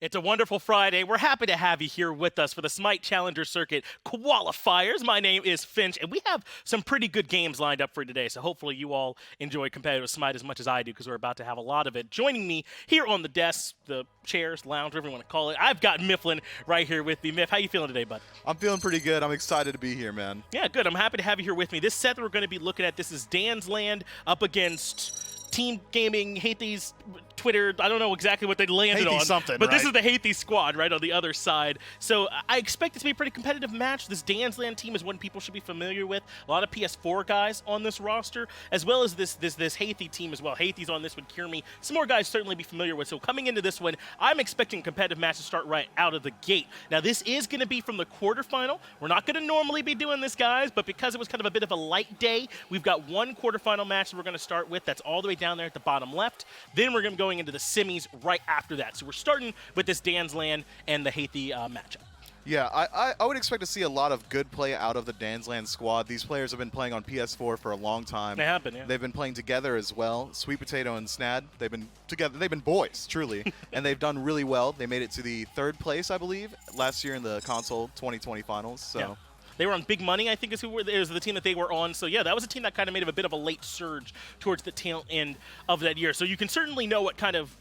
It's a wonderful Friday. We're happy to have you here with us for the SMITE Challenger Circuit qualifiers. My name is Finch, and we have some pretty good games lined up for today, so hopefully you all enjoy competitive SMITE as much as I do, because we're about to have a lot of it. Joining me here on the desk, the chairs, lounge, whatever you want to call it, I've got Mifflin right here with me. Miff, how you feeling today, bud? I'm feeling pretty good. I'm excited to be here, man. Yeah, good. I'm happy to have you here with me. This set that we're going to be looking at, this is Dansslandd up against Team Gaming, Haithi's Twitter. I don't know exactly what they landed Haiti on, something, but right? this is the Haithi squad right on the other side. So I expect it to be a pretty competitive match. This Dansslandd team is one people should be familiar with. A lot of PS4 guys on this roster, as well as this Haithi team as well. Haithi's on this one, Kyrmi. Some more guys certainly be familiar with. So coming into this one, I'm expecting a competitive match to start right out of the gate. Now this is going to be from the quarterfinal. We're not going to normally be doing this, guys, but because it was kind of a bit of a light day, we've got one quarterfinal match that we're going to start with. That's all the way down there at the bottom left. Then we're going to be going into the semis right after that. So we're starting with this Dansslandd and the Haithi matchup. Yeah, I would expect to see a lot of good play out of the Dansslandd squad. These players have been playing on PS4 for a long time. They have been, yeah. They've been playing together as well. SweetPatato and Snaddy, they've been together. They've been boys, truly, and they've done really well. They made it to the 3rd place, I believe, last year in the console 2020 finals. So. Yeah. They were on Big Money, I think is the team that they were on. So yeah, that was a team that kind of made a bit of a late surge towards the tail end of that year. So you can certainly know what kind of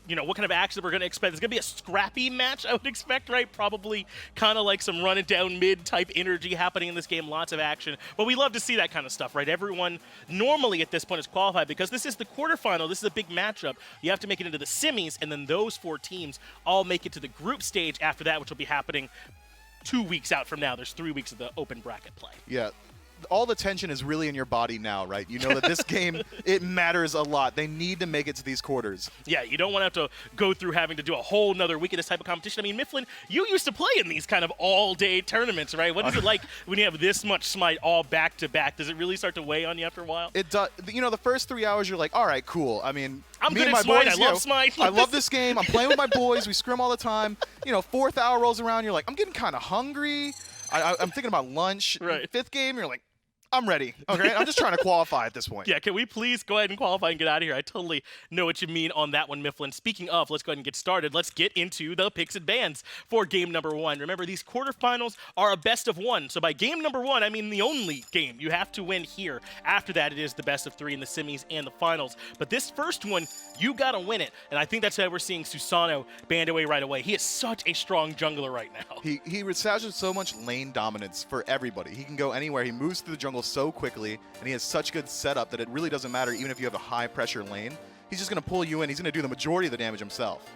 action we're going to expect. It's going to be a scrappy match, I would expect, right? Probably kind of like some run it down mid type energy happening in this game, lots of action. But we love to see that kind of stuff, right? Everyone normally at this point is qualified because this is the quarterfinal. This is a big matchup. You have to make it into the semis, and then those 4 teams all make it to the group stage after that, which will be happening 2 weeks out from now. There's 3 weeks of the open bracket play. Yeah. All the tension is really in your body now, right? You know that this game, it matters a lot. They need to make it to these quarters. Yeah, you don't want to have to go through having to do a whole nother week of this type of competition. I mean, Mifflin, you used to play in these kind of all-day tournaments, right? What is it like when you have this much SMITE all back-to-back? Does it really start to weigh on you after a while? It does. You know, the first 3 hours, you're like, all right, cool. I mean, I'm me good and at my SMITE. boys, I love SMITE. I love this game. I'm playing with my boys. We scrim all the time. You know, 4th hour rolls around. You're like, I'm getting kind of hungry. I'm thinking about lunch. Right. 5th game, you're like, I'm ready. Okay, I'm just trying to qualify at this point. Yeah, can we please go ahead and qualify and get out of here? I totally know what you mean on that one, Mifflin. Speaking of, let's go ahead and get started. Let's get into the picks and bans for game number 1. Remember, these quarterfinals are a best of 1. So by game number 1, I mean the only game. You have to win here. After that, it is the best of 3 in the semis and the finals. But this first one, you got to win it. And I think that's why we're seeing Susano banned away right away. He is such a strong jungler right now. He establishes so much lane dominance for everybody. He can go anywhere. He moves through the jungle so quickly, and he has such good setup that it really doesn't matter even if you have a high-pressure lane. He's just going to pull you in. He's going to do the majority of the damage himself.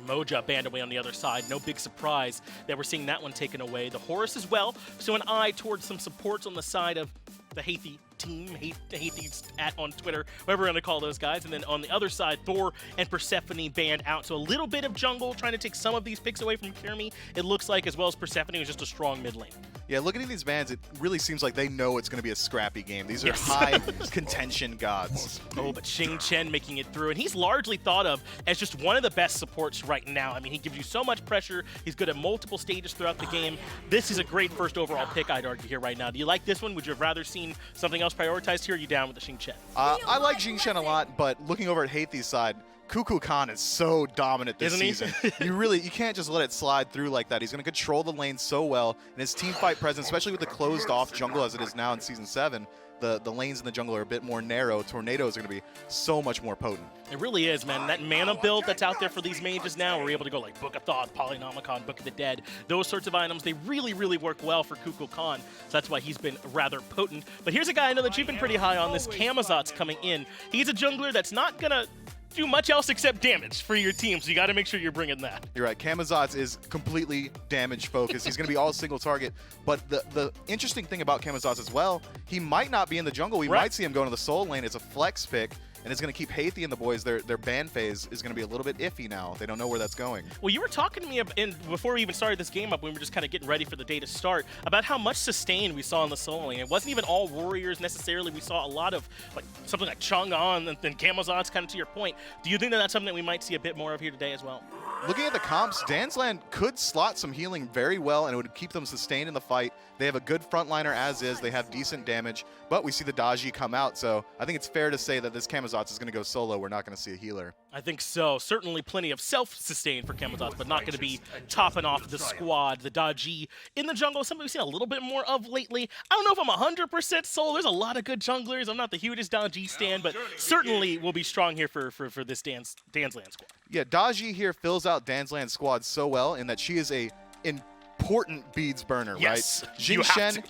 Moja banned away on the other side. No big surprise that we're seeing that one taken away. The Horus as well. So an eye towards some supports on the side of the Haithi team, Haithi's on Twitter, whatever we're going to call those guys. And then on the other side, Thor and Persephone banned out. So a little bit of jungle trying to take some of these picks away from Kyrmi, it looks like, as well as Persephone was just a strong mid lane. Yeah, looking at these bans, it really seems like they know it's going to be a scrappy game. These are high contention gods. Oh, but Xing Chen making it through, and he's largely thought of as just one of the best supports right now. I mean, he gives you so much pressure. He's good at multiple stages throughout the game. This is a great first overall pick, I'd argue, here right now. Do you like this one? Would you have rather seen something else prioritized here? Or are you down with the Xing Chen? I like Xing Chen a lot, but looking over at Haithi's side, Kukulkan is so dominant this season. You can't just let it slide through like that. He's going to control the lane so well, and his team fight presence, especially with the closed-off jungle as it is now in Season 7, the lanes in the jungle are a bit more narrow. Tornado is going to be so much more potent. It really is, man. That mana build that's out there for these mages now, we're able to go like Book of Thoth, Polynomicon, Book of the Dead. Those sorts of items, they really, really work well for Kukulkan. So that's why he's been rather potent. But here's a guy I know that you've been pretty high on, this Camazotz coming in. He's a jungler that's not going to do much else except damage for your team, so you got to make sure you're bringing that. You're right. Camazotz is completely damage focused. He's going to be all single target. But the interesting thing about Camazotz as well, he might not be in the jungle. We might see him go into the soul lane. It's a flex pick, and it's going to keep Haithi and the boys. Their ban phase is going to be a little bit iffy now. They don't know where that's going. Well, you were talking to me before we even started this game up, when we were just kind of getting ready for the day to start, about how much sustain we saw in the soul lane. It wasn't even all warriors necessarily. We saw a lot of like something like Chang'an and then Camazotz, kind of to your point. Do you think that that's something that we might see a bit more of here today as well? Looking at the comps, Dansslandd could slot some healing very well, and it would keep them sustained in the fight. They have a good frontliner as is. They have decent damage, but we see the Daji come out, so I think it's fair to say that this Camazotz is going to go solo. We're not going to see a healer. I think so. Certainly plenty of self-sustain for Camazotz, but not going to be topping off the squad. The Dodgy in the jungle, something we've seen a little bit more of lately. I don't know if I'm 100% sold. There's a lot of good junglers. I'm not the hugest Dodgy stan, but certainly will be strong here for this Dansslandd squad. Yeah, Dodgy here fills out Danssland's squad so well in that she is a important beads burner, Yes, right? you have to.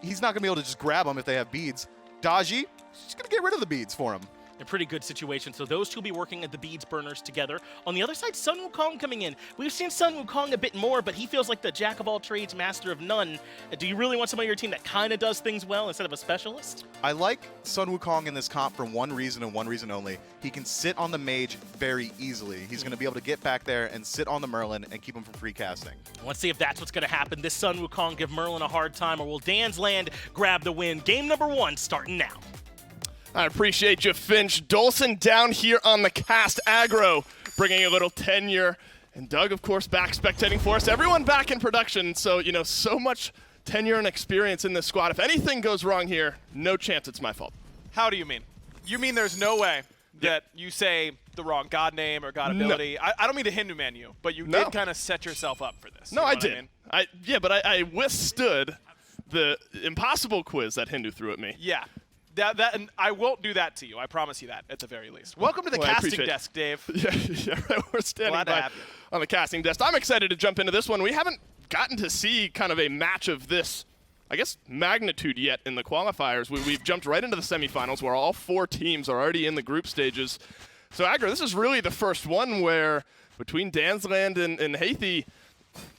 He's not going to be able to just grab them if they have beads. Dodgy, she's going to get rid of the beads for him. A pretty good situation. So those two will be working at the beads burners together. On the other side, Sun Wukong coming in. We've seen Sun Wukong a bit more, but he feels like the jack of all trades, master of none. Do you really want somebody on your team that kind of does things well instead of a specialist? I like Sun Wukong in this comp for one reason and one reason only. He can sit on the mage very easily. He's going to be able to get back there and sit on the Merlin and keep him from free casting. Let's see if that's what's going to happen. This Sun Wukong give Merlin a hard time, or will Dansslandd grab the win? Game number 1 starting now. I appreciate you, Finch. Dolson down here on the cast aggro, bringing a little tenure. And Doug, of course, back spectating for us. Everyone back in production, so, you know, so much tenure and experience in this squad. If anything goes wrong here, no chance it's my fault. How do you mean? You mean there's no way that you say the wrong god name or god ability? No. I don't mean to Hindu man you, but you did kind of set yourself up for this. No, you know I what did. I mean? But I withstood the impossible quiz that Hindu threw at me. Yeah. And I won't do that to you. I promise you that, at the very least. Welcome to the casting desk, Dave. Yeah, right. We're standing by on the casting desk. I'm excited to jump into this one. We haven't gotten to see kind of a match of this, I guess, magnitude yet in the qualifiers. We've jumped right into the semifinals where all 4 teams are already in the group stages. So, Aggro, this is really the first one where between Dansslandd and Haithi,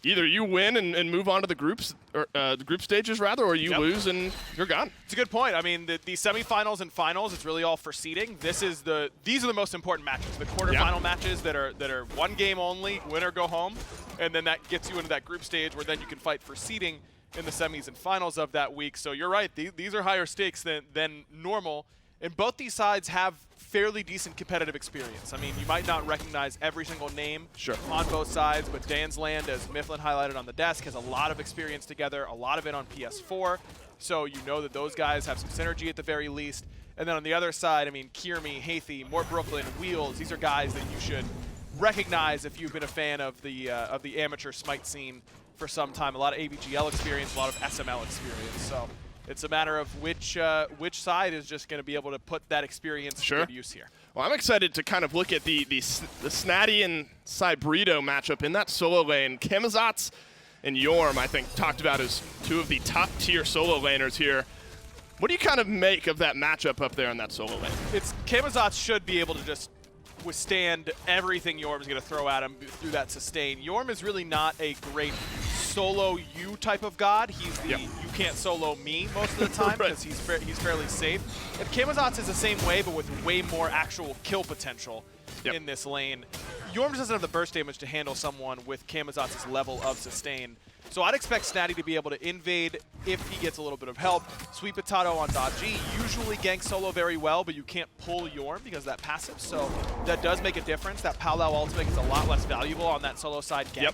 either you win and move on to the groups, or the group stages rather, or you lose and you're gone. It's a good point. I mean, the semifinals and finals, it's really all for seeding. These are the most important matches. The quarterfinal matches that are one game only, win or go home, and then that gets you into that group stage where then you can fight for seeding in the semis and finals of that week. So you're right. These are higher stakes than normal. And both these sides have fairly decent competitive experience. I mean, you might not recognize every single name on both sides, but Dansslandd, as Mifflin highlighted on the desk, has a lot of experience together, a lot of it on PS4. So you know that those guys have some synergy at the very least. And then on the other side, I mean, Kyrmi, Haithi, Mortbklyn, Wheels, these are guys that you should recognize if you've been a fan of the amateur SMITE scene for some time. A lot of AVGL experience, a lot of SML experience. So it's a matter of which side is just going to be able to put that experience to good use here. Well, I'm excited to kind of look at the Snaddy and Cybrido matchup in that solo lane. Camazotz and Yorm, I think, talked about as 2 of the top-tier solo laners here. What do you kind of make of that matchup up there in that solo lane? Camazotz should be able to just withstand everything Yorm's going to throw at him through that sustain. Yorm is really not a great solo you type of god. He's the you can't solo me most of the time because he's fairly safe. And Camazotz is the same way, but with way more actual kill potential in this lane. Yorm just doesn't have the burst damage to handle someone with Camazotz's level of sustain. So I'd expect Snaddy to be able to invade if he gets a little bit of help. SweetPatato on Dodgy usually ganks solo very well, but you can't pull Yorm because of that passive, so that does make a difference. That Powwow ultimate is a lot less valuable on that solo side gank.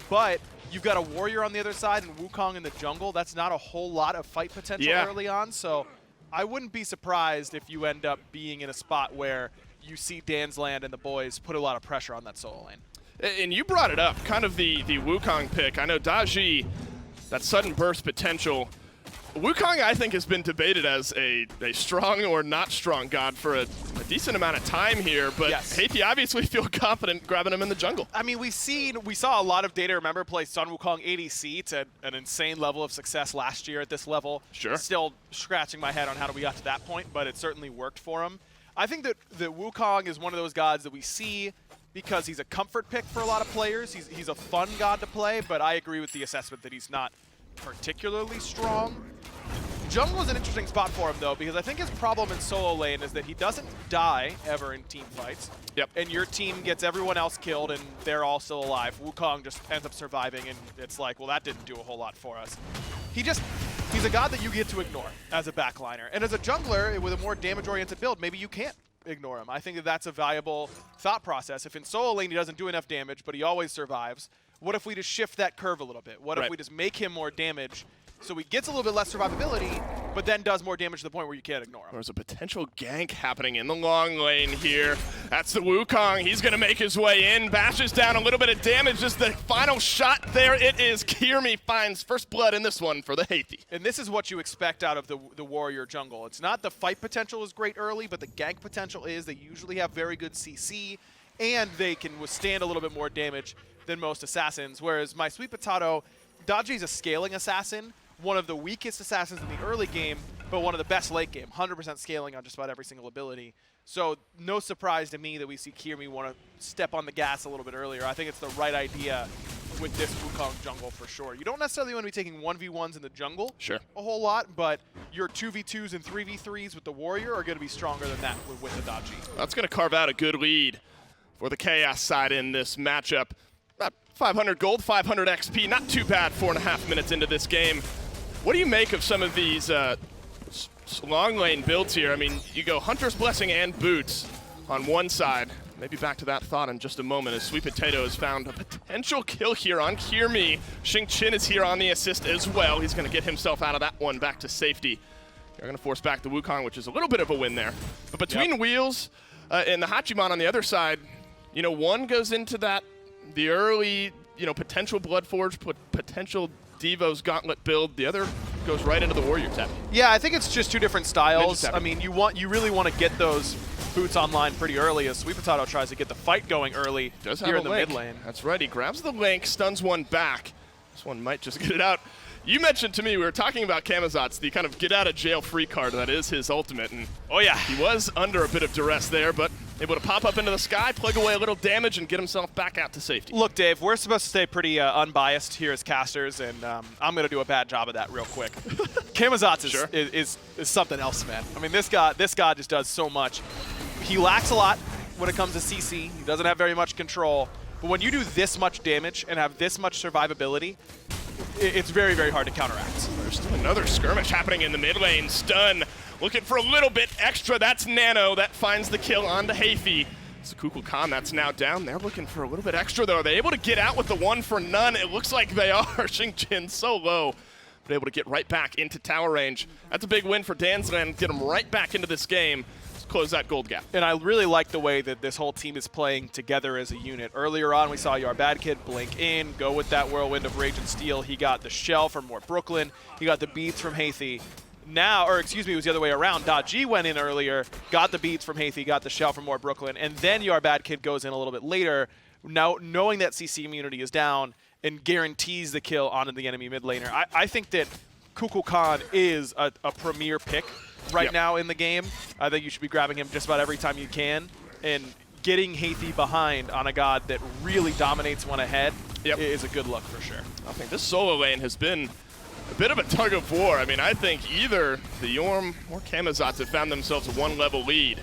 But you've got a Warrior on the other side and Wukong in the jungle. That's not a whole lot of fight potential early on, so I wouldn't be surprised if you end up being in a spot where you see Dansslandd and the boys put a lot of pressure on that solo lane. And you brought it up, kind of the Wukong pick. I know Dodgy, that sudden burst potential. Wukong, I think, has been debated as a strong or not strong god for a decent amount of time here, but Haithi obviously feel confident grabbing him in the jungle. I mean, we saw a lot of data, remember, play Sun Wukong ADC to an insane level of success last year at this level. Still scratching my head on how we got to that point, but it certainly worked for him. I think that Wukong is one of those gods that we see because he's a comfort pick for a lot of players. He's a fun god to play, but I agree with the assessment that he's not particularly strong. Jungle is an interesting spot for him, though, because I think his problem in solo lane is that he doesn't die ever in team fights. And your team gets everyone else killed, and they're all still alive. Wukong just ends up surviving, and it's like, well, that didn't do a whole lot for us. He's a god that you get to ignore as a backliner. And as a jungler with a more damage-oriented build, maybe you can't ignore him. I think that that's a valuable thought process. If in solo lane he doesn't do enough damage, but he always survives, what if we just shift that curve a little bit? What if we just make him more damage So he gets a little bit less survivability, but then does more damage to the point where you can't ignore him. There's a potential gank happening in the long lane here. That's the Wukong. He's going to make his way in. Bashes down a little bit of damage. Just the final shot there. It is Kyrmi finds first blood in this one for the Haithi. And this is what you expect out of the warrior jungle. It's not the fight potential is great early, but the gank potential is. They usually have very good CC, and they can withstand a little bit more damage than most assassins. Whereas MySweetPatato, Daji's a scaling assassin, one of the weakest assassins in the early game, but one of the best late game, 100% scaling on just about every single ability. So no surprise to me that we see Kyrmi want to step on the gas a little bit earlier. I think it's the right idea with this Wukong jungle for sure. You don't necessarily want to be taking 1v1s in the jungle a whole lot, but your 2v2s and 3v3s with the warrior are going to be stronger than that with the Daji. That's going to carve out a good lead for the Chaos side in this matchup. About 500 gold, 500 XP, not too bad 4.5 minutes into this game. What do you make of some of these long lane builds here? I mean, you go Hunter's Blessing and Boots on one side. Maybe back to that thought in just a moment as SweetPatato has found a potential kill here on Kyrmi. Xing is here on the assist as well. He's going to get himself out of that one back to safety. They're going to force back the Wukong, which is a little bit of a win there. But between Wheels and the Hachiman on the other side, you know, one goes into the early, you know, potential Bloodforge, potential Devo's Gauntlet build. The other goes right into the Warrior tab. Yeah, I think it's just two different styles. I mean, you really want to get those boots online pretty early as SweetPatato tries to get the fight going early here in the mid lane. That's right. He grabs the link, stuns one back. This one might just get it out. You mentioned to me, we were talking about Camazotz, the kind of get out of jail free card that is his ultimate. And oh yeah, he was under a bit of duress there, but able to pop up into the sky, plug away a little damage, and get himself back out to safety. Look, Dave, we're supposed to stay pretty unbiased here as casters, and I'm going to do a bad job of that real quick. Camazotz is something else, man. I mean, this guy just does so much. He lacks a lot when it comes to CC. He doesn't have very much control. But when you do this much damage and have this much survivability, it's very, very hard to counteract. There's still another skirmish happening in the mid lane. Stun, looking for a little bit extra. That's Nano that finds the kill onto Haithi. It's Kukulkan that's now down. They're looking for a little bit extra, though. Are they able to get out with the one for none? It looks like they are. Xing so low, but able to get right back into tower range. That's a big win for Dansslandd. Get them right back into this game. Close that gold gap. And I really like the way that this whole team is playing together as a unit. Earlier on, we saw YarBadKid blink in, go with that Whirlwind of Rage and Steel. He got the shell from Mortbklyn. He got the beads from Haithi. Now, or excuse me, it was the other way around. Daji went in earlier, got the beads from Haithi, got the shell from Mortbklyn, and then YarBadKid goes in a little bit later, now knowing that CC immunity is down and guarantees the kill onto the enemy mid laner. I think that Kukulkan is a premier pick right now in the game. I think you should be grabbing him just about every time you can, and getting Haithi behind on a god that really dominates one ahead is a good look for sure. I think this solo lane has been a bit of a tug of war. I mean, I think either the Yorm or Camazotz have found themselves a one-level lead.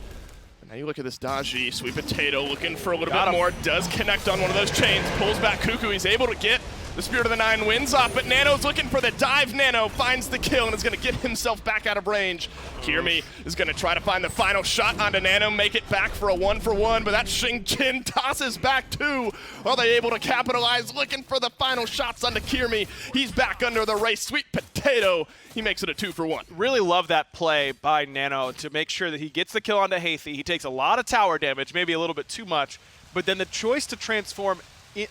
And now you look at this Daji, SweetPatato looking for a little bit more, does connect on one of those chains, pulls back Kuku, he's able to get the Spirit of the Nine wins off, but Nano's looking for the dive. Nano finds the kill and is going to get himself back out of range. Kyrmi is going to try to find the final shot onto Nano, make it back for a 1-for-1, but that Xing tosses back too. Are they able to capitalize? Looking for the final shots onto Kyrmi. He's back under the race. SweetPatato, he makes it a 2-for-1. Really love that play by Nano to make sure that he gets the kill onto Haithi. He takes a lot of tower damage, maybe a little bit too much, but then the choice to transform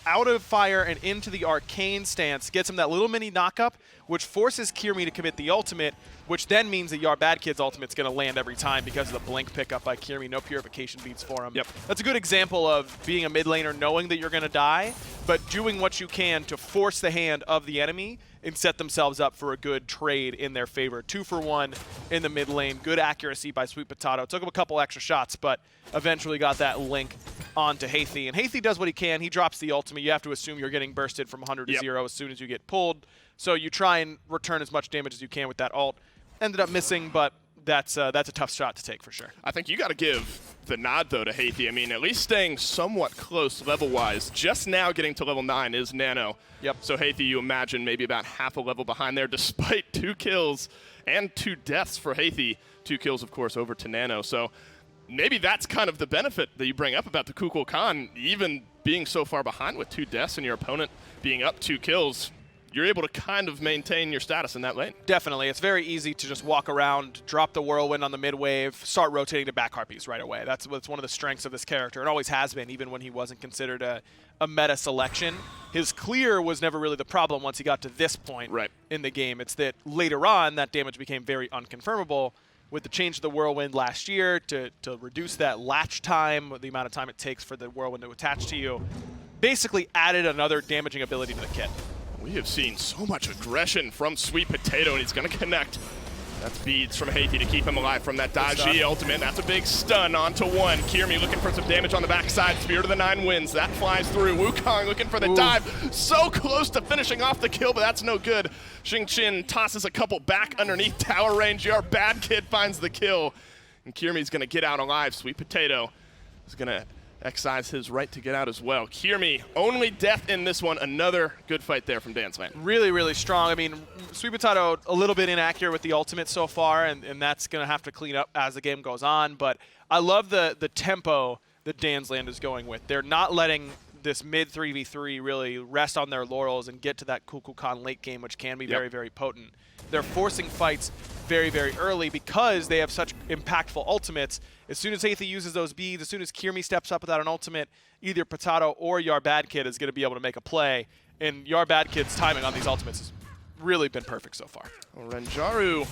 out of fire and into the arcane stance gets him that little mini knockup, which forces Kyrmi to commit the ultimate, which then means that YarBadKid's ultimate's going to land every time because of the blink pickup by Kyrmi. No purification beads for him. That's a good example of being a mid laner, knowing that you're going to die, but doing what you can to force the hand of the enemy and set themselves up for a good trade in their favor. 2-for-1 in the mid lane. Good accuracy by SweetPatato. Took him a couple extra shots, but eventually got that link onto Haithi. And Haithi does what he can. He drops the ultimate. You have to assume you're getting bursted from 100 to 0 as soon as you get pulled. So you try and return as much damage as you can with that ult. Ended up missing, but that's a tough shot to take for sure. I think you got to give the nod, though, to Haithi. I mean, at least staying somewhat close level-wise. Just now getting to level 9 is Nano. So Haithi, you imagine, maybe about half a level behind there, despite 2 kills and 2 deaths for Haithi. 2 kills, of course, over to Nano. So maybe that's kind of the benefit that you bring up about the Kukulkan, even being so far behind with 2 deaths and your opponent being up 2 kills. you're able to kind of maintain your status in that lane. Definitely. It's very easy to just walk around, drop the whirlwind on the mid wave, start rotating to back harpies right away. That's one of the strengths of this character. It always has been, even when he wasn't considered a meta selection. His clear was never really the problem once he got to this point in the game. It's that later on, that damage became very unconfirmable with the change of the whirlwind last year to reduce that latch time, the amount of time it takes for the whirlwind to attach to you. Basically added another damaging ability to the kit. We have seen so much aggression from SweetPatato, and he's going to connect. That's beads from Haithi to keep him alive from that Daji ultimate. That's a big stun onto one. Kyrmi looking for some damage on the backside. Spirit of the Nine wins. That flies through. Wukong looking for the dive. So close to finishing off the kill, but that's no good. Xing tosses a couple back underneath tower range. YarBadKid finds the kill. And Kyrmi's going to get out alive. SweetPatato is going to excise his right to get out as well. Kyrmi, only death in this one. Another good fight there from Dansslandd. Really, really strong. I mean, SweetPatato a little bit inaccurate with the ultimate so far, and that's going to have to clean up as the game goes on. But I love the tempo that Dansslandd is going with. They're not letting this mid 3v3 really rest on their laurels and get to that Kukulkan late game, which can be very, very potent. They're forcing fights very, very early because they have such impactful ultimates. As soon as Haithi uses those beads, as soon as Kyrmi steps up without an ultimate, either Patato or YarBadKid is going to be able to make a play. And YarBadKid's timing on these ultimates has really been perfect so far. Well, Renjaru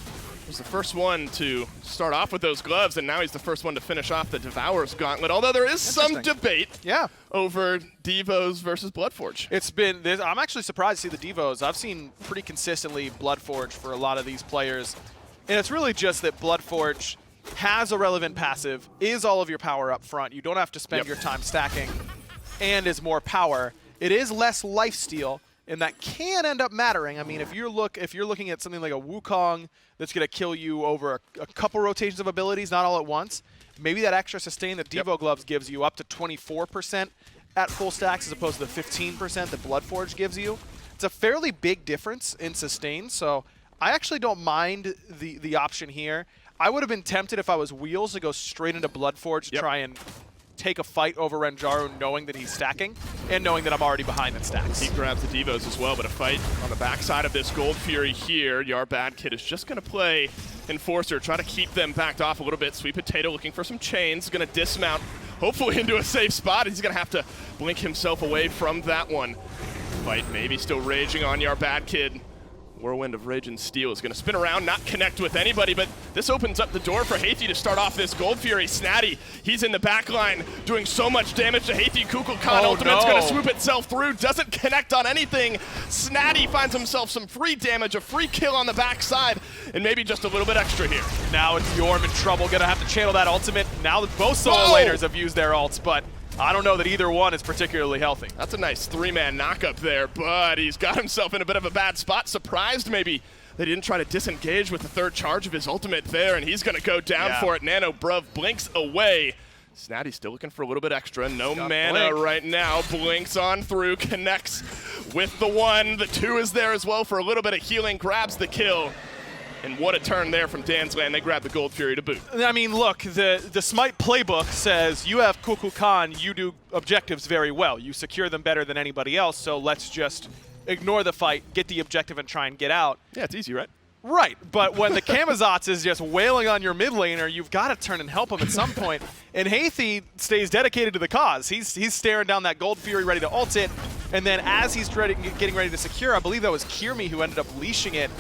was the first one to start off with those gloves, and now he's the first one to finish off the Devourer's Gauntlet, although there is some debate over Devos versus Bloodforge. It's been, I'm actually surprised to see the Devos. I've seen pretty consistently Bloodforge for a lot of these players, and it's really just that Bloodforge has a relevant passive, is all of your power up front. You don't have to spend your time stacking, and is more power. It is less lifesteal, and that can end up mattering. I mean, if you're looking at something like a Wukong that's going to kill you over a couple rotations of abilities, not all at once, maybe that extra sustain that Devo Gloves gives you up to 24% at full stacks as opposed to the 15% that Bloodforge gives you. It's a fairly big difference in sustain, so I actually don't mind the option here. I would have been tempted if I was Wheels to go straight into Bloodforge to try and take a fight over Renjaru knowing that he's stacking and knowing that I'm already behind in stacks. He grabs the Devos as well, but a fight on the backside of this Gold Fury here. YarBadKid is just going to play Enforcer, try to keep them backed off a little bit. SweetPatato looking for some chains, going to dismount, hopefully into a safe spot. He's going to have to blink himself away from that one. Fight maybe still raging on YarBadKid. Whirlwind of Rage and Steel is going to spin around, not connect with anybody, but this opens up the door for Haithi to start off this Gold Fury. Snaddy, he's in the back line, doing so much damage to Haithi. Kukulkan ultimate's going to swoop itself through, doesn't connect on anything. Snaddy finds himself some free damage, a free kill on the backside, and maybe just a little bit extra here. Now it's Yorm in trouble, going to have to channel that ultimate. Now that both solo laners have used their ults, but I don't know that either one is particularly healthy. That's a nice three-man knock-up there, but he's got himself in a bit of a bad spot. Surprised maybe they didn't try to disengage with the third charge of his ultimate there, and he's going to go down for it. NanoBruv blinks away. Snaddy's still looking for a little bit extra. No mana right now. Blinks on through, connects with the one. The two is there as well for a little bit of healing, grabs the kill. And what a turn there from Dansslandd. They grab the Gold Fury to boot. I mean, look, the SMITE playbook says you have Kukulkan, you do objectives very well. You secure them better than anybody else, so let's just ignore the fight, get the objective, and try and get out. Yeah, it's easy, right? Right, but when the Camazotz is just wailing on your mid laner, you've got to turn and help him at some point. And Haithi stays dedicated to the cause. He's staring down that Gold Fury ready to ult it, and then as he's getting ready to secure, I believe that was Kyrmi who ended up leashing it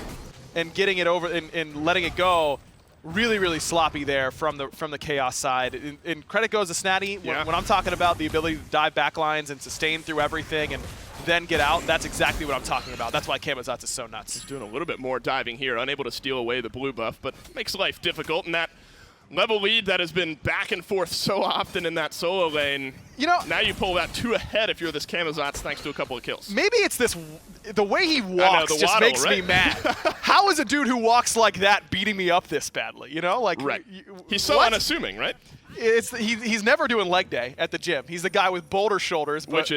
and getting it over and letting it go. Really, really sloppy there from the Chaos side. And credit goes to Snaddy. When I'm talking about the ability to dive backlines and sustain through everything and then get out, that's exactly what I'm talking about. That's why Camazotz is so nuts. He's doing a little bit more diving here, unable to steal away the blue buff, but makes life difficult. And that level lead that has been back and forth so often in that solo lane, you know, now you pull that 2 ahead if you're this Camazotz thanks to a couple of kills. Maybe it's the way he walks just makes me mad. How is a dude who walks like that beating me up this badly? You know, like he's so unassuming, right? He's never doing leg day at the gym. He's the guy with boulder shoulders, but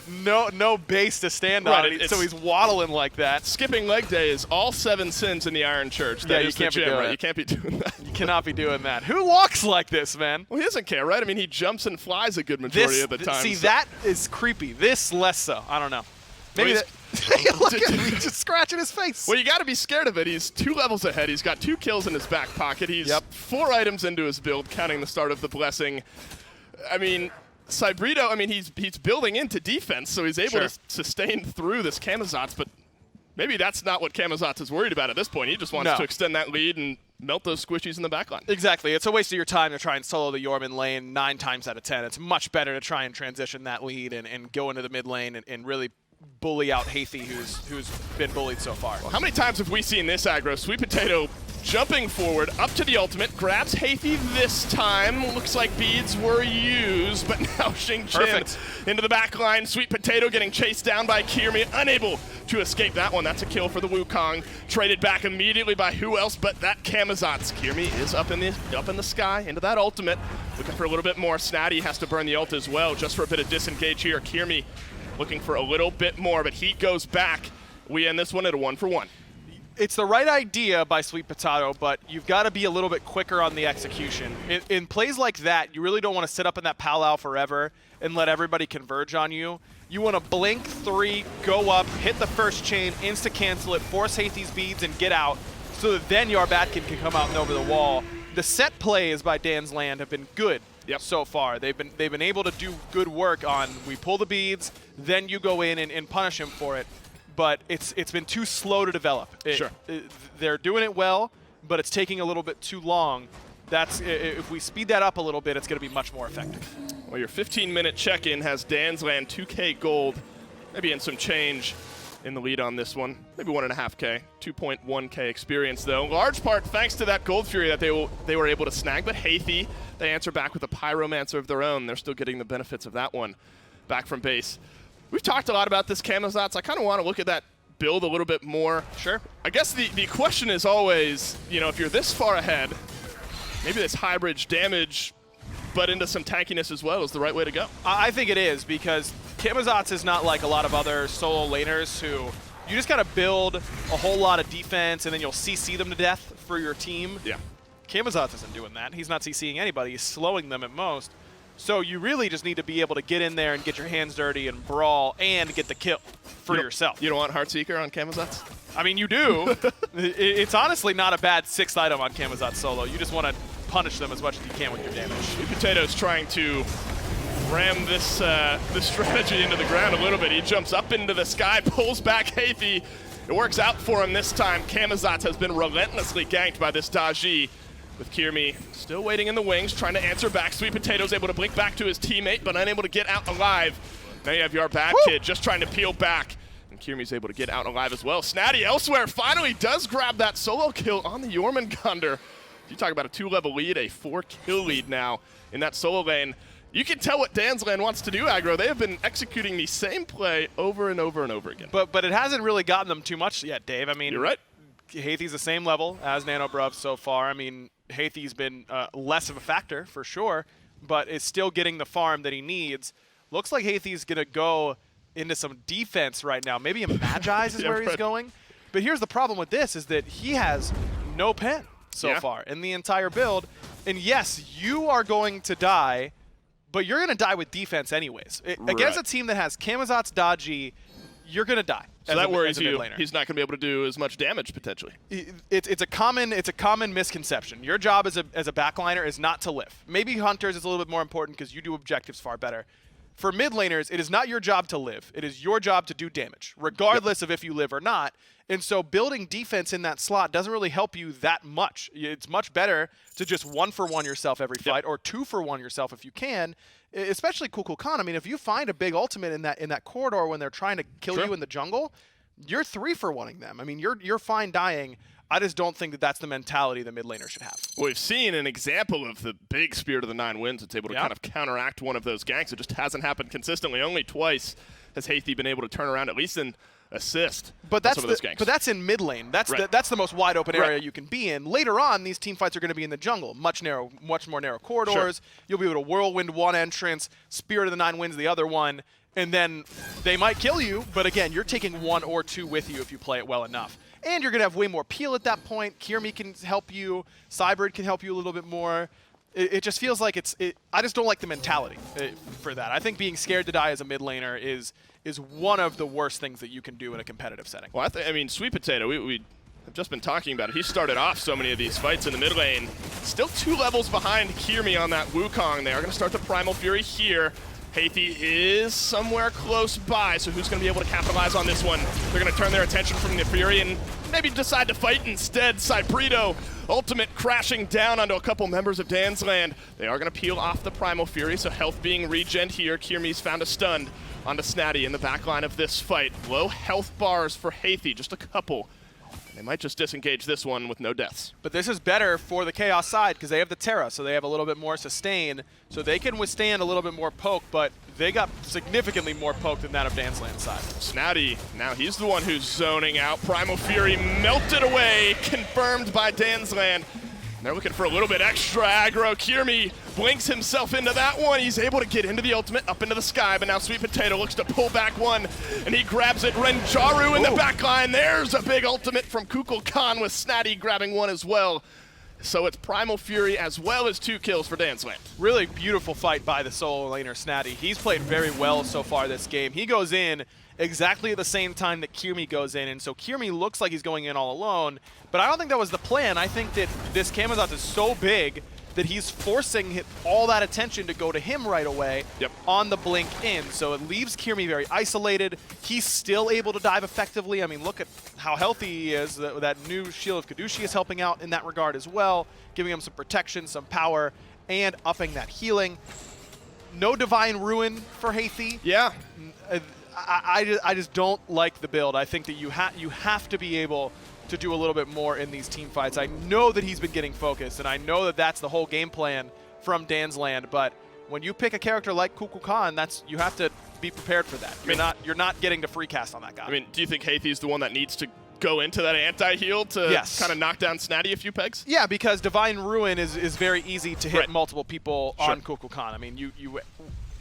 no base to stand on. So he's waddling like that. Skipping leg day is all 7 sins in the Iron Church. That is the gym, right? You can't be doing that. You cannot be doing that. Who walks like this, man? Well, he doesn't care, right? I mean, he jumps and flies a good majority of the time. See, that is creepy. This less so. I don't know. Maybe Look at him, he's just scratching his face. Well, you got to be scared of it. He's 2 levels ahead. He's got 2 kills in his back pocket. He's 4 items into his build, counting the start of the Blessing. I mean, Cybrido, I mean, he's building into defense, so he's able to sustain through this Camazotz, but maybe that's not what Camazotz is worried about at this point. He just wants to extend that lead and melt those squishies in the backline. Exactly. It's a waste of your time to try and solo the Jorm in lane 9 times out of 10. It's much better to try and transition that lead and go into the mid lane and really bully out Haithi, who's been bullied so far. Well, how many times have we seen this aggro? SweetPatato jumping forward, up to the ultimate, grabs Haithi this time. Looks like beads were used, but now Xing into the back line. SweetPatato getting chased down by Kyrmi, unable to escape that one. That's a kill for the Wukong. Traded back immediately by who else but that Camazotz. Kyrmi is up in the sky, into that ultimate. Looking for a little bit more. Snaddy has to burn the ult as well, just for a bit of disengage here. Kyrmi looking for a little bit more, but he goes back. We end this one at a 1-for-1. It's the right idea by SweetPatato, but you've got to be a little bit quicker on the execution. In plays like that, you really don't want to sit up in that pal forever and let everybody converge on you. You want to blink 3, go up, hit the first chain, insta-cancel it, force Haithi's beads, and get out, so that then YarBadKid can come out and over the wall. The set plays by Dansslandd have been good so far. They've been able to do good work on, we pull the beads, then you go in and punish him for it. But it's been too slow to develop. They're doing it well, but it's taking a little bit too long. If we speed that up a little bit, it's going to be much more effective. Well, your 15-minute check-in has Dansslandd 2K gold, maybe in some change in the lead on this one. Maybe 1.5K, 2.1K experience though. Large part thanks to that Gold Fury that they were able to snag, but Haithi, they answer back with a Pyromancer of their own. They're still getting the benefits of that one back from base. We've talked a lot about this Camazotz. I kind of want to look at that build a little bit more. Sure. I guess the question is always, you know, if you're this far ahead, maybe this high bridge damage, but into some tankiness as well is the right way to go. I think it is, because Camazotz is not like a lot of other solo laners who you just got to build a whole lot of defense and then you'll CC them to death for your team. Yeah. Camazotz isn't doing that. He's not CCing anybody. He's slowing them at most. So you really just need to be able to get in there and get your hands dirty and brawl and get the kill for yourself. You don't want Heartseeker on Camazotz? I mean, you do. It's honestly not a bad 6th item on Camazotz solo. You just want to punish them as much as you can with your damage. SweetPatato's trying to ram this strategy into the ground a little bit. He jumps up into the sky, pulls back Haithi. It works out for him this time. Camazotz has been relentlessly ganked by this Daji, with Kyrmi still waiting in the wings, trying to answer back. SweetPatato's able to blink back to his teammate, but unable to get out alive. Now you have YarBadKid just trying to peel back, and Kyrmi's able to get out alive as well. Snaddy elsewhere finally does grab that solo kill on the Jormungandr. You talk about a 2-level lead, a 4-kill lead now in that solo lane. You can tell what Dansslandd wants to do, aggro. They have been executing the same play over and over and over again. But it hasn't really gotten them too much yet, Dave. I mean, you're right. Haithi's the same level as NanoBruv so far. I mean, Haithi's been less of a factor for sure, but is still getting the farm that he needs. Looks like Haithi's going to go into some defense right now. Maybe a Magi's is where he's going. But here's the problem with this is that he has no pen so far in the entire build. And yes, you are going to die, but you're going to die with defense anyways. Against a team that has Camazotz, Daji, you're going to die. So that worries you. He's not going to be able to do as much damage potentially. It's a common misconception. Your job as a backliner is not to live. Maybe Hunters is a little bit more important because you do objectives far better. For mid laners, it is not your job to live. It is your job to do damage, regardless of if you live or not. And so building defense in that slot doesn't really help you that much. It's much better to just 1-for-1 yourself every fight, or 2-for-1 yourself if you can. Especially Kukulkan. I mean, if you find a big ultimate in that corridor when they're trying to kill you in the jungle, you're 3-for-1ing them. I mean, you're fine dying. I just don't think that that's the mentality the mid laner should have. Well, we've seen an example of the big Spirit of the Nine Winds that's able to kind of counteract one of those ganks. It just hasn't happened consistently. Only twice has Haithi been able to turn around, at least in assist. But that's in mid lane. That's the most wide open area you can be in. Later on, these team fights are going to be in the jungle, much more narrow corridors. You'll be able to whirlwind one entrance, Spirit of the Nine Winds the other one, and then they might kill you. But again, you're taking 1 or 2 with you if you play it well enough. And you're going to have way more peel at that point. Kyrmi can help you. Cybrido can help you a little bit more. It just feels like I just don't like the mentality for that. I think being scared to die as a mid laner is is one of the worst things that you can do in a competitive setting. Well, I mean, SweetPatato, we have just been talking about it. He started off so many of these fights in the mid lane. Still 2 levels behind Kyrmi on that Wukong. They are going to start the Primal Fury here. Haithi is somewhere close by, so who's going to be able to capitalize on this one? They're going to turn their attention from the Fury and maybe decide to fight instead. Cybrido, ultimate crashing down onto a couple members of Dansslandd. They are going to peel off the Primal Fury, so health being regened here. Kyrmi's found a stun onto Snaddy in the backline of this fight. Low health bars for Haithi, just a couple. They might just disengage this one with no deaths. But this is better for the Chaos side because they have the Terra, so they have a little bit more sustain. So they can withstand a little bit more poke, but they got significantly more poke than that of Danssland's side. Snaddy, now he's the one who's zoning out. Primal Fury melted away, confirmed by Dansslandd. They're looking for a little bit extra aggro. Kyrmi blinks himself into that one. He's able to get into the ultimate, up into the sky, but now SweetPatato looks to pull back one, and he grabs it. Renjaru in the back line. There's a big ultimate from Kukulkan with Snaddy grabbing one as well. So it's Primal Fury as well as 2 kills for Dansslandd. Really beautiful fight by the solo laner Snaddy. He's played very well so far this game. He goes in exactly at the same time that Kyrmi goes in, and so Kyrmi looks like he's going in all alone, but I don't think that was the plan. I think that this Camazotz is so big that he's forcing all that attention to go to him right away on the blink in. So it leaves Kyrmi very isolated. He's still able to dive effectively. I mean, look at how healthy he is. That new Shield of Kadushi is helping out in that regard as well, giving him some protection, some power, and upping that healing. No Divine Ruin for Haithi. Yeah. I just don't like the build. I think that you have to be able to do a little bit more in these team fights. I know that he's been getting focused, and I know that that's the whole game plan from Dansslandd, but when you pick a character like Kukulkan, you have to be prepared for that. You're not getting to free cast on that guy. I mean, do you think Haithi's the one that needs to go into that anti-heal to kind of knock down Snaddy a few pegs? Yeah, because Divine Ruin is very easy to hit multiple people on Kukulkan. I mean, you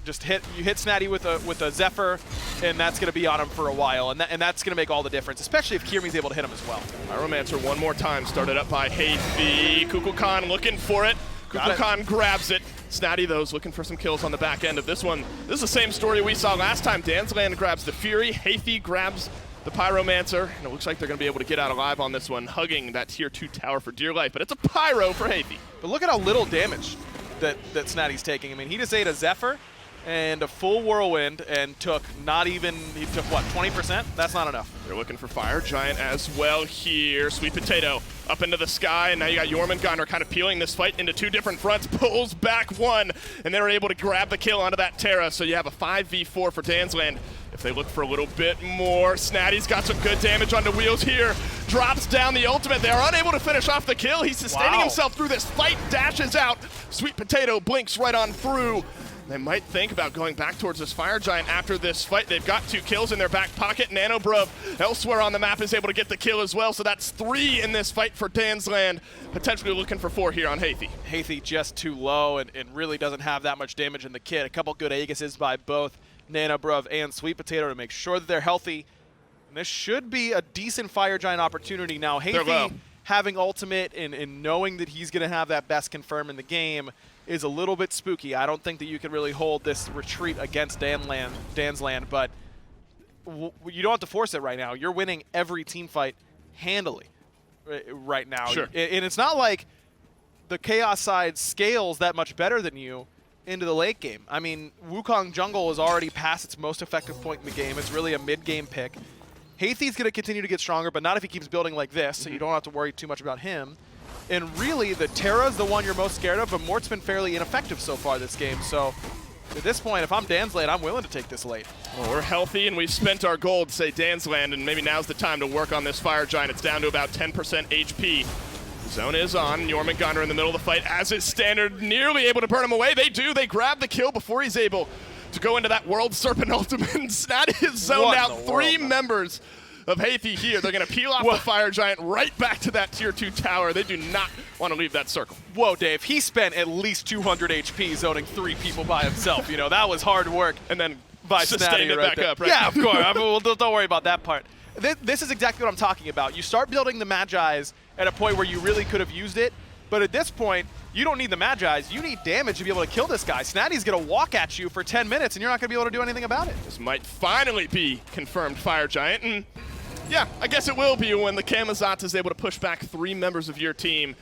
hit Snaddy with a Zephyr, and that's going to be on him for a while, and that's going to make all the difference, especially if Kyrmi's able to hit him as well. Pyromancer one more time, started up by Haithi. Kukulkan looking for it. Kukulkan grabs it. Snaddy, though, is looking for some kills on the back end of this one. This is the same story we saw last time. Dansslandd grabs the Fury. Haithi grabs the Pyromancer, and it looks like they're going to be able to get out alive on this one, hugging that tier 2 tower for dear life, but it's a Pyro for Haithi. But look at how little damage that Snaddy's taking. I mean, he just ate a Zephyr and a full Whirlwind and took what, 20%? That's not enough. They're looking for Fire Giant as well here. SweetPatato up into the sky, and now you got Jormungandr kind of peeling this fight into 2 different fronts, pulls back one, and they're able to grab the kill onto that Terra, so you have a 5v4 for Dansslandd. If they look for a little bit more, Snaddy's got some good damage onto wheels here. Drops down the ultimate. They are unable to finish off the kill. He's sustaining himself through this fight, dashes out. SweetPatato blinks right on through. They might think about going back towards this Fire Giant after this fight. They've got 2 kills in their back pocket. NanoBruv elsewhere on the map is able to get the kill as well, so that's 3 in this fight for Dansslandd. Potentially looking for 4 here on Haithi. Haithi just too low and really doesn't have that much damage in the kit. A couple good Aegises by both NanoBruv and SweetPatato to make sure that they're healthy. And this should be a decent Fire Giant opportunity. Now, Haithi having ultimate and knowing that he's going to have that best confirm in the game is a little bit spooky. I don't think that you can really hold this retreat against Dansslandd, but you don't have to force it right now. You're winning every team fight handily right now. Sure. And it's not like the Chaos side scales that much better than you into the late game. I mean, Wukong jungle is already past its most effective point in the game. It's really a mid-game pick. Haithi's going to continue to get stronger, but not if he keeps building like this, so you don't have to worry too much about him. And really, the Terra's the one you're most scared of, but Mort's been fairly ineffective so far this game. So at this point, if I'm Dansslandd, I'm willing to take this late. Well, we're healthy, and we've spent our gold, say Dansslandd, and maybe now's the time to work on this Fire Giant. It's down to about 10% HP. Zone is on. Jormungandr in the middle of the fight, as is standard, nearly able to burn him away. They do. They grab the kill before he's able to go into that World Serpent ultimate. And Snaddy is zoned out 3 members of Haithi here. They're going to peel off the Fire Giant right back to that tier 2 tower. They do not want to leave that circle. Whoa, Dave. He spent at least 200 HP zoning 3 people by himself. You know, that was hard work. And then by sustained it back up, right? Yeah, of course. I mean, well, don't worry about that part. This is exactly what I'm talking about. You start building the Magi's at a point where you really could have used it, But at this point, you don't need the Magi's. You need damage to be able to kill this guy. Snaddy's going to walk at you for 10 minutes, and you're not going to be able to do anything about it. This might finally be confirmed Fire Giant, and yeah, I guess it will be when the Camazotz is able to push back 3 members of your team.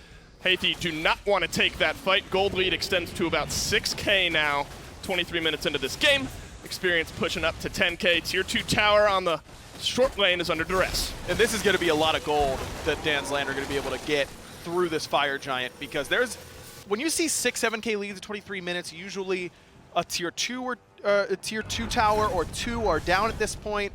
Haithi do not want to take that fight. Gold lead extends to about 6K now, 23 minutes into this game. Experience pushing up to 10K. Tier 2 tower on the short lane is under duress. And this is going to be a lot of gold that Dansslandd are going to be able to get through this Fire Giant, because when you see 6-7K leads in 23 minutes, usually a tier 2 or a tier 2 tower or 2 are down at this point.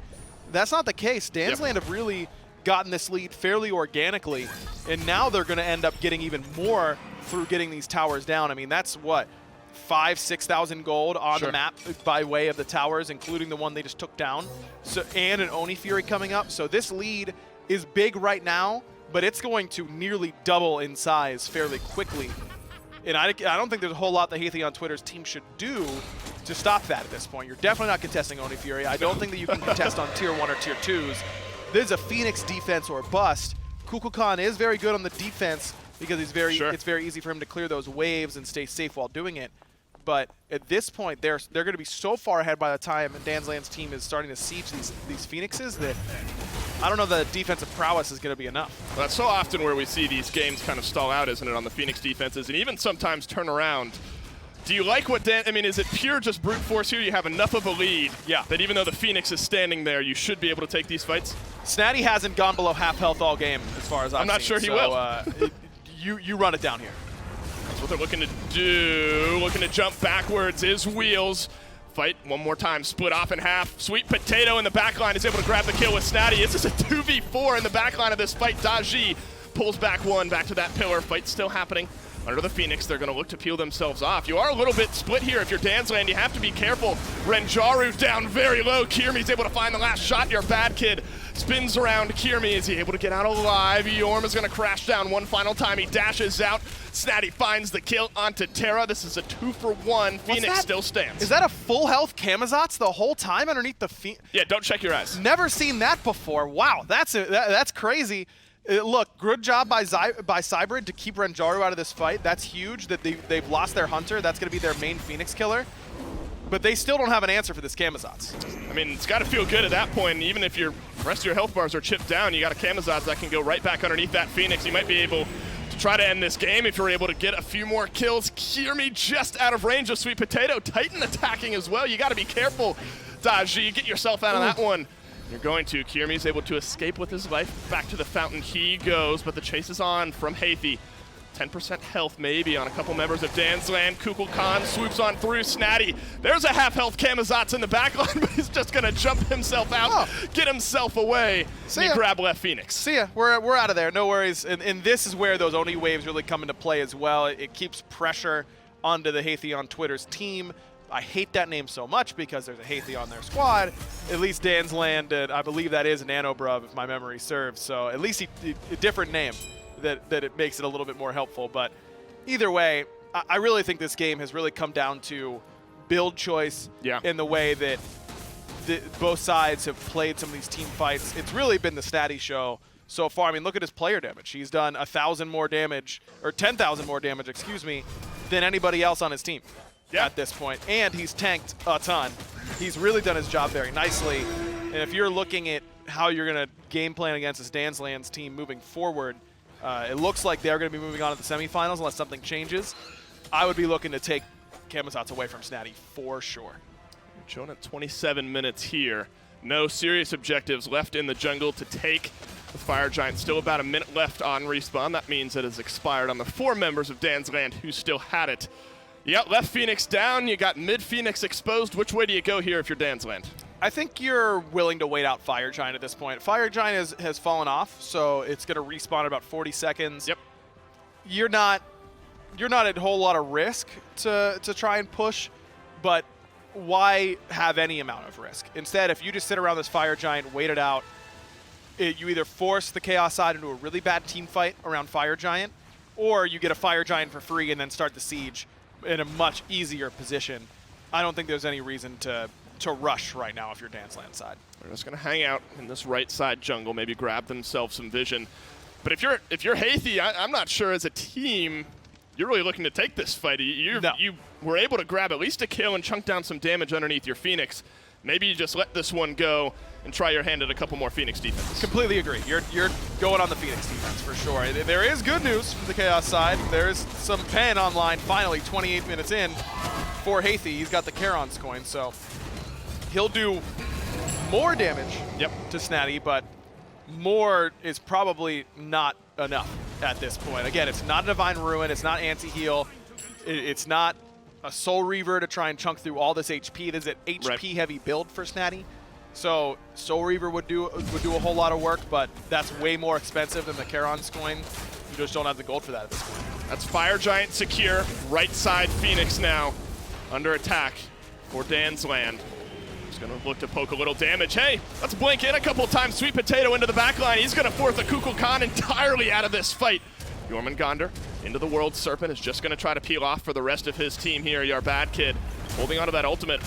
That's not the case. Dansslandd have really gotten this lead fairly organically, and now they're going to end up getting even more through getting these towers down. I mean, that's what, 5,000-6,000 gold on the map by way of the towers, including the one they just took down, so, and an Oni Fury coming up. So this lead is big right now, but it's going to nearly double in size fairly quickly. And I don't think there's a whole lot that Hachiman on Twitter's team should do to stop that at this point. You're definitely not contesting Oni Fury. I don't think that you can contest on tier 1 or tier 2s. This is a Phoenix defense or bust. Kukulkan is very good on the defense because it's very easy for him to clear those waves and stay safe while doing it. But at this point, they're going to be so far ahead by the time Danssland's team is starting to siege these Phoenixes that I don't know that defensive prowess is going to be enough. Well, that's so often where we see these games kind of stall out, isn't it, on the Phoenix defenses, and even sometimes turn around. Do you like what I mean, is it pure just brute force here? You have enough of a lead that even though the Phoenix is standing there, you should be able to take these fights? Snaddy hasn't gone below half health all game, as far as I'm not sure he will. You run it down here. That's what they're looking to do. Looking to jump backwards is Wheels. Fight one more time, split off in half. MySweetPatato in the backline is able to grab the kill with Snaddy. This is a 2v4 in the backline of this fight. Daji pulls back one, back to that pillar. Fight's still happening. Under the Phoenix, they're going to look to peel themselves off. You are a little bit split here. If you're Dansslandd, you have to be careful. Renjaru down very low. Kyrmi's able to find the last shot. YarBadKid spins around Kyrmi. Is he able to get out alive? Yorm is going to crash down one final time. He dashes out. Snaddy finds the kill onto Terra. This is a 2-for-1. Phoenix still stands. Is that a full health Camazotz the whole time underneath the Phoenix? Yeah, don't check your eyes. Never seen that before. Wow, that's crazy. Look, good job by Cybrido to keep Renjaru out of this fight. That's huge that they've lost their hunter. That's going to be their main Phoenix killer. But they still don't have an answer for this Camazotz. I mean, it's got to feel good at that point. And even if your rest of your health bars are chipped down, you got a Camazotz that can go right back underneath that Phoenix. You might be able to try to end this game if you're able to get a few more kills. Kyrmi just out of range of MySweetPatato. Titan attacking as well. You got to be careful, Daji. You get yourself out of that one. You're going to. Kyrmi's able to escape with his life. Back to the fountain he goes, but the chase is on from Haithi. 10% health maybe on a couple members of Dansslandd. Kukulkan swoops on through Snaddy. There's a half-health Camazotz in the backline, but he's just going to jump himself out, get himself away, and grab left Phoenix. See ya. We're out of there. No worries. And this is where those Oni waves really come into play as well. It keeps pressure onto the Hachiman on Twitter's team. I hate that name so much because there's a Hachiman on their squad. At least Dansslandd, I believe that is NanoBruv, if my memory serves. So at least a different name that it makes it a little bit more helpful. But either way, I really think this game has really come down to build choice in the way that both sides have played some of these team fights. It's really been the Snaddy show so far. I mean, look at his player damage. He's done 1,000 more damage, or 10,000 more damage, excuse me, than anybody else on his team. At this point, and he's tanked a ton. He's really done his job very nicely, and if you're looking at how you're going to game plan against this Danssland's team moving forward, it looks like they're going to be moving on to the semifinals unless something changes. I would be looking to take Camazotz away from Snaddy for sure. Showing at 27 minutes here. No serious objectives left in the jungle to take. The Fire Giant still about a minute left on respawn. That means it has expired on the 4 members of Dansslandd who still had it. You got left Phoenix down, you got mid Phoenix exposed. Which way do you go here if you're Dansslandd? I think you're willing to wait out Fire Giant at this point. Fire Giant has fallen off, so it's going to respawn in about 40 seconds. Yep. You're not at a whole lot of risk to try and push, but why have any amount of risk? Instead, if you just sit around this Fire Giant, wait it out, you either force the Chaos side into a really bad team fight around Fire Giant, or you get a Fire Giant for free and then start the siege in a much easier position. I don't think there's any reason to rush right now if you're Danssland's side. They're just going to hang out in this right side jungle, maybe grab themselves some vision. But if you're Haithi, I'm not sure as a team you're really looking to take this fight. You were able to grab at least a kill and chunk down some damage underneath your Phoenix. Maybe you just let this one go and try your hand at a couple more Phoenix defenses. Completely agree. You're going on the Phoenix defense for sure. There is good news from the Chaos side. There is some pen online finally 28 minutes in for Haithi. He's got the Charon's coin, so he'll do more damage to Snaddy, but more is probably not enough at this point. Again, it's not a Divine Ruin, it's not anti-heal, it's not a Soul Reaver to try and chunk through all this HP. It is an HP-heavy build for Snaddy. So Soul Reaver would do a whole lot of work, but that's way more expensive than the Charon's coin. You just don't have the gold for that at this point. That's Fire Giant secure. Right side Phoenix now under attack for Dansslandd. He's going to look to poke a little damage. Hey, let's blink in a couple of times. SweetPatato into the back line. He's going to force the Kukulkan entirely out of this fight. Jormungandr into the World Serpent is just going to try to peel off for the rest of his team here. YarBadKid holding onto that ultimate.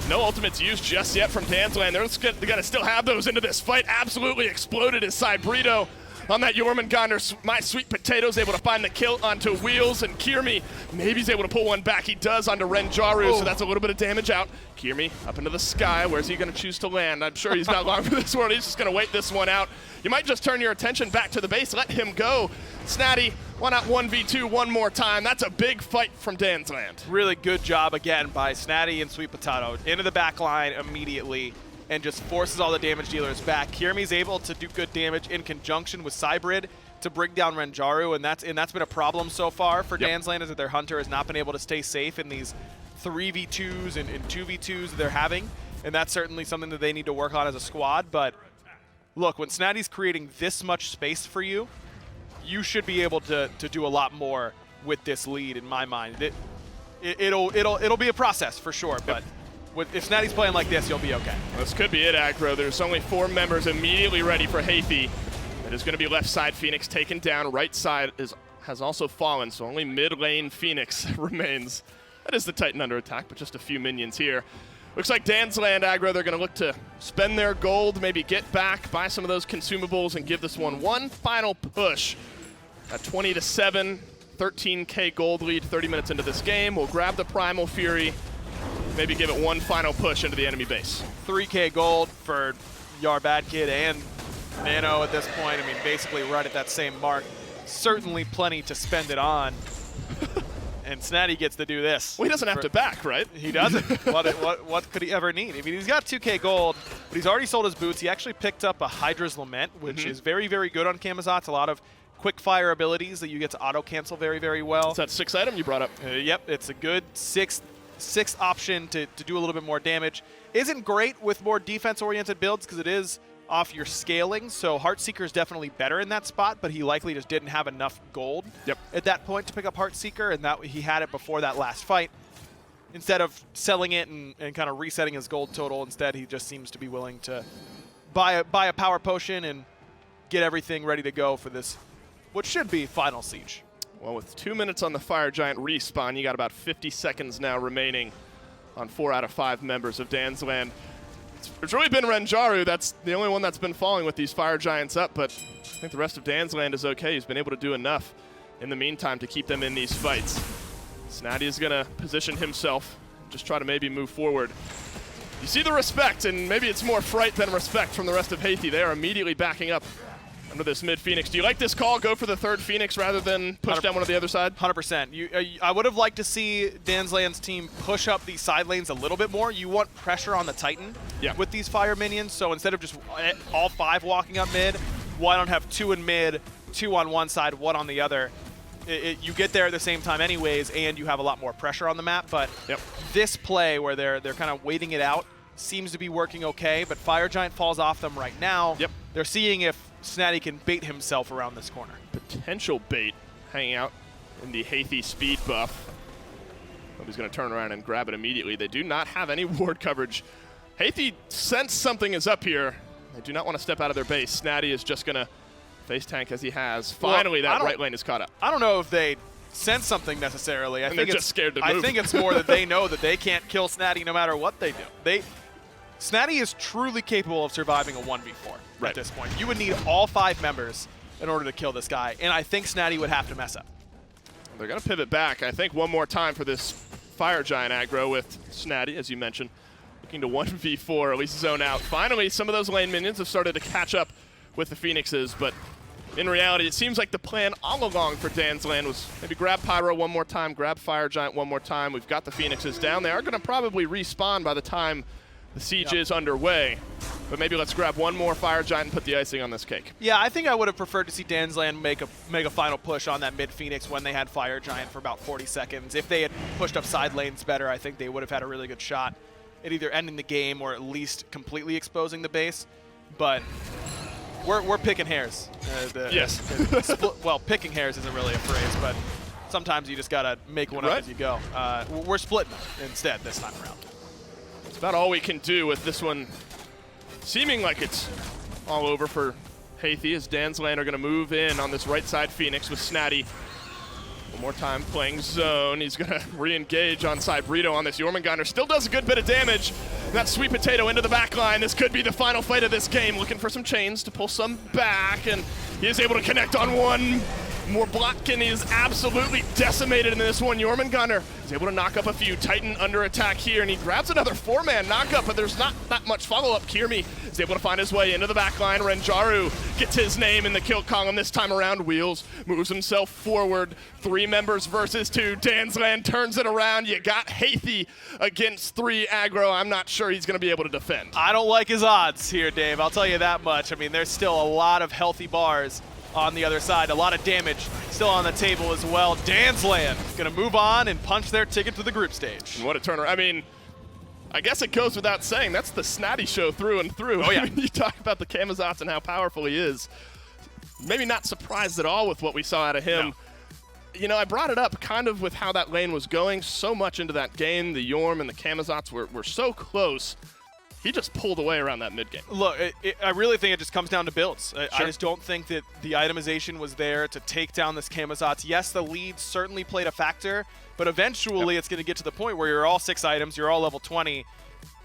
No ultimates used just yet from Dansslandd. They're going to still have those into this fight. Absolutely exploded as Cybrido on that Jormungandr. MySweetPatato able to find the kill onto Wheels, and Kyrmi maybe he's able to pull one back. He does onto Renjaru, so that's a little bit of damage out. Kyrmi up into the sky. Where's he going to choose to land? I'm sure he's not long for this world. He's just going to wait this one out. You might just turn your attention back to the base. Let him go. Snaddy, why not 1v2 one more time? That's a big fight from Dansslandd. Really good job again by Snaddy and SweetPatato. Into the back line immediately and just forces all the damage dealers back. Kyrmi's able to do good damage in conjunction with Cybrido to bring down Renjaru, and that's been a problem so far for Dansslandd, is that their Hunter has not been able to stay safe in these 3v2s and 2v2s that they're having, and that's certainly something that they need to work on as a squad. But look, when Snaddy's creating this much space for you, you should be able to do a lot more with this lead, in my mind. It'll be a process for sure, but if Snaddy's playing like this, you'll be okay. This could be it, aggro. There's only 4 members immediately ready for Haithi. It is going to be left side Phoenix taken down. Right side has also fallen, so only mid lane Phoenix remains. That is the Titan under attack, but just a few minions here. Looks like Dansslandd, aggro, they're going to look to spend their gold, maybe get back, buy some of those consumables, and give this one final push. At 20-7, 13K gold lead 30 minutes into this game. We'll grab the Primal Fury, maybe give it one final push into the enemy base. 3K gold for YarBadKid and Nano at this point. I mean, basically right at that same mark. Certainly plenty to spend it on. And Snaddy gets to do this. Well, he doesn't have to back, right? He doesn't. What could he ever need? I mean, he's got 2K gold, but he's already sold his boots. He actually picked up a Hydra's Lament, which is very, very good on Camazotz. A lot of quick fire abilities that you get to auto-cancel very, very well. It's that 6th item you brought up. Yep, it's a good sixth option to do a little bit more damage. Isn't great with more defense-oriented builds because it is off your scaling, so Heartseeker is definitely better in that spot, but he likely just didn't have enough gold at that point to pick up Heartseeker, and that he had it before that last fight. Instead of selling it and kind of resetting his gold total, instead he just seems to be willing to buy a power potion and get everything ready to go for this, what should be final siege. Well, with 2 minutes on the Fire Giant respawn, you got about 50 seconds now remaining on 4 out of 5 members of Dansslandd. It's really been Renjaru. That's the only one that's been falling with these Fire Giants up, but I think the rest of Dansslandd is okay. He's been able to do enough in the meantime to keep them in these fights. Snaddy is going to position himself, just try to maybe move forward. You see the respect, and maybe it's more fright than respect from the rest of Haithi. They are immediately backing up under this mid Phoenix. Do you like this call? Go for the 3rd Phoenix rather than push down one of the other side? 100%. I would have liked to see Danssland's team push up these side lanes a little bit more. You want pressure on the Titan with these fire minions, so instead of just all 5 walking up mid, why don't have 2 in mid, 2 on one side, 1 on the other? You get there at the same time anyways, and you have a lot more pressure on the map, but this play where they're kind of waiting it out seems to be working okay, but Fire Giant falls off them right now. They're seeing if Snaddy can bait himself around this corner. Potential bait hanging out in the Haithi speed buff. Nobody's going to turn around and grab it immediately. They do not have any ward coverage. Haithi sense something is up here. They do not want to step out of their base. Snaddy is just going to face tank as he has. Finally, that right lane is caught up. I don't know if they sense something necessarily. I think they're just scared to move. I think it's more that they know that they can't kill Snaddy no matter what they do. Snaddy is truly capable of surviving a 1v4 at this point. You would need all 5 members in order to kill this guy. And I think Snaddy would have to mess up. They're going to pivot back, I think, one more time for this Fire Giant aggro with Snaddy, as you mentioned. Looking to 1v4, at least zone out. Finally, some of those lane minions have started to catch up with the Phoenixes, but in reality, it seems like the plan all along for Dansslandd was maybe grab Pyro one more time, grab Fire Giant one more time. We've got the Phoenixes down. They are going to probably respawn by the time the siege is underway. But maybe let's grab one more Fire Giant and put the icing on this cake. Yeah, I think I would have preferred to see Dansslandd make a final push on that mid Phoenix when they had Fire Giant for about 40 seconds. If they had pushed up side lanes better, I think they would have had a really good shot at either ending the game or at least completely exposing the base. But we're picking hairs. Yes. Well, picking hairs isn't really a phrase, but sometimes you just gotta make one up as you go. We're splitting them instead this time around. It's about all we can do with this one seeming like it's all over for Haithi, as Dansslandd are going to move in on this right side Phoenix with Snaddy. One more time playing zone. He's going to re-engage on Cybrido on this. Jormungandr still does a good bit of damage. That SMITE into the back line. This could be the final fight of this game. Looking for some chains to pull some back, and he is able to connect on one. Mortbklyn is absolutely decimated in this one. Jormungandr is able to knock up a few. Titan under attack here, and he grabs another 4-man knockup, but there's not that much follow-up. Kyrmi is able to find his way into the back line. Renjaru gets his name in the kill column this time around. Wheels moves himself forward. 3 members versus 2. Dansslandd turns it around. You got Haithi against 3 aggro. I'm not sure he's going to be able to defend. I don't like his odds here, Dave. I'll tell you that much. I mean, there's still a lot of healthy bars on the other side. A lot of damage still on the table as well. Dansslandd gonna move on and punch their ticket to the group stage. And what a turnaround. I mean, I guess it goes without saying, that's the Snaddy show through and through. Oh, yeah. I mean, you talk about the Camazotz and how powerful he is. Maybe not surprised at all with what we saw out of him. No. You know, I brought it up kind of with how that lane was going so much into that game. The Jorm and the Camazotz were so close. He just pulled away around that mid game. Look, I really think it just comes down to builds. Sure. I just don't think that the itemization was there to take down this Camazotz. Yes, the lead certainly played a factor, but eventually it's going to get to the point where you're all 6 items, you're all level 20.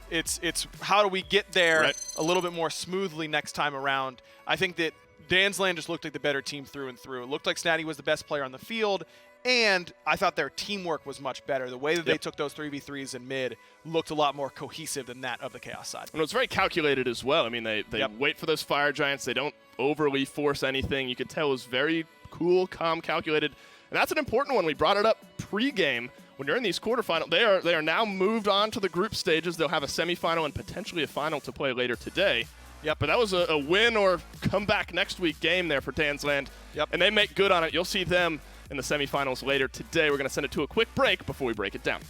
It's how do we get there a little bit more smoothly next time around. I think that Dansslandd just looked like the better team through and through. It looked like Snaddy was the best player on the field, and I thought their teamwork was much better. The way that they took those 3v3s in mid looked a lot more cohesive than that of the Chaos side. And it was very calculated as well. I mean, they wait for those Fire Giants. They don't overly force anything. You could tell it was very cool, calm, calculated. And that's an important one. We brought it up pre-game. When you're in these quarterfinals, they are now moved on to the group stages. They'll have a semifinal and potentially a final to play later today. Yep, but that was a win or come back next week game there for Dansslandd. Yep. And they make good on it. You'll see them in the semifinals later today. We're going to send it to a quick break before we break it down.